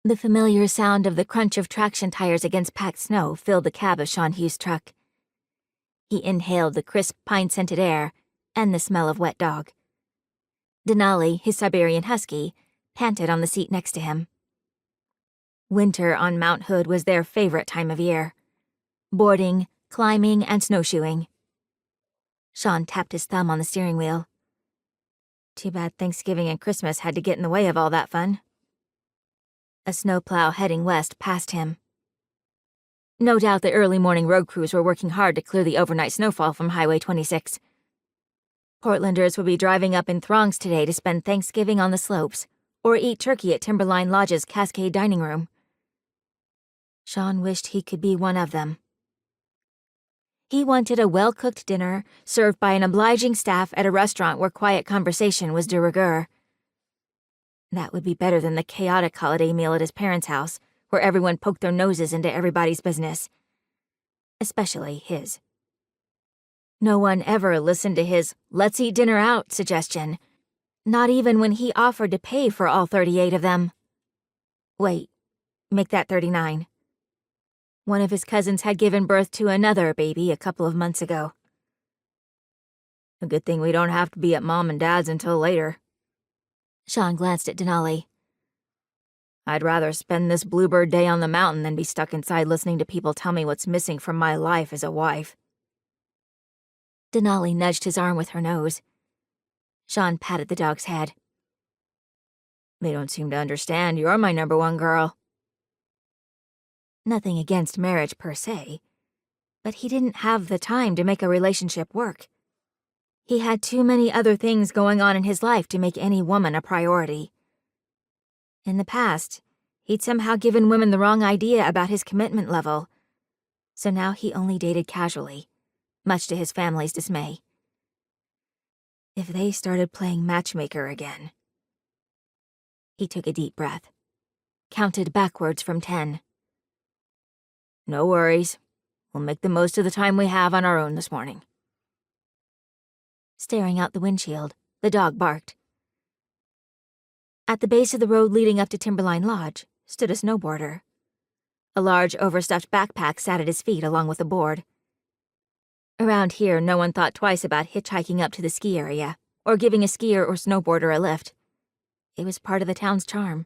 The familiar sound of the crunch of traction tires against packed snow filled the cab of Sean Hughes' truck. He inhaled the crisp, pine-scented air and the smell of wet dog. Denali, his Siberian husky, panted on the seat next to him. Winter on Mount Hood was their favorite time of year. Boarding, climbing, and snowshoeing. Sean tapped his thumb on the steering wheel. Too bad Thanksgiving and Christmas had to get in the way of all that fun. A snowplow heading west passed him. No doubt the early morning road crews were working hard to clear the overnight snowfall from Highway 26. Portlanders would be driving up in throngs today to spend Thanksgiving on the slopes, or eat turkey at Timberline Lodge's Cascade dining room. Sean wished he could be one of them. He wanted a well-cooked dinner served by an obliging staff at a restaurant where quiet conversation was de rigueur. That would be better than the chaotic holiday meal at his parents' house, where everyone poked their noses into everybody's business. Especially his. No one ever listened to his "let's eat dinner out" suggestion, not even when he offered to pay for all 38 of them. Wait, make that 39. One of his cousins had given birth to another baby a couple of months ago. A good thing we don't have to be at Mom and Dad's until later. Sean glanced at Denali. I'd rather spend this bluebird day on the mountain than be stuck inside listening to people tell me what's missing from my life as a wife. Denali nudged his arm with her nose. Sean patted the dog's head. They don't seem to understand you're my number one girl. Nothing against marriage per se, but he didn't have the time to make a relationship work. He had too many other things going on in his life to make any woman a priority. In the past, he'd somehow given women the wrong idea about his commitment level, so now he only dated casually, much to his family's dismay. If they started playing matchmaker again. He took a deep breath, counted backwards from 10. No worries. We'll make the most of the time we have on our own this morning. Staring out the windshield, the dog barked. At the base of the road leading up to Timberline Lodge stood a snowboarder. A large, overstuffed backpack sat at his feet along with a board. Around here, no one thought twice about hitchhiking up to the ski area, or giving a skier or snowboarder a lift. It was part of the town's charm.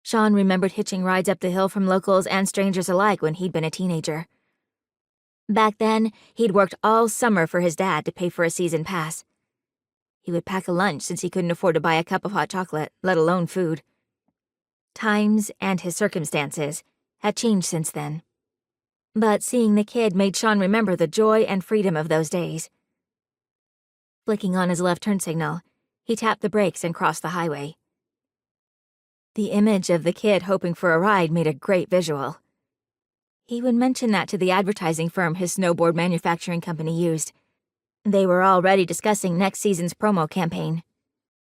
Sean remembered hitching rides up the hill from locals and strangers alike when he'd been a teenager. Back then, he'd worked all summer for his dad to pay for a season pass. He would pack a lunch since he couldn't afford to buy a cup of hot chocolate, let alone food. Times and his circumstances had changed since then. But seeing the kid made Sean remember the joy and freedom of those days. Flicking on his left turn signal, he tapped the brakes and crossed the highway. The image of the kid hoping for a ride made a great visual. He would mention that to the advertising firm his snowboard manufacturing company used. They were already discussing next season's promo campaign.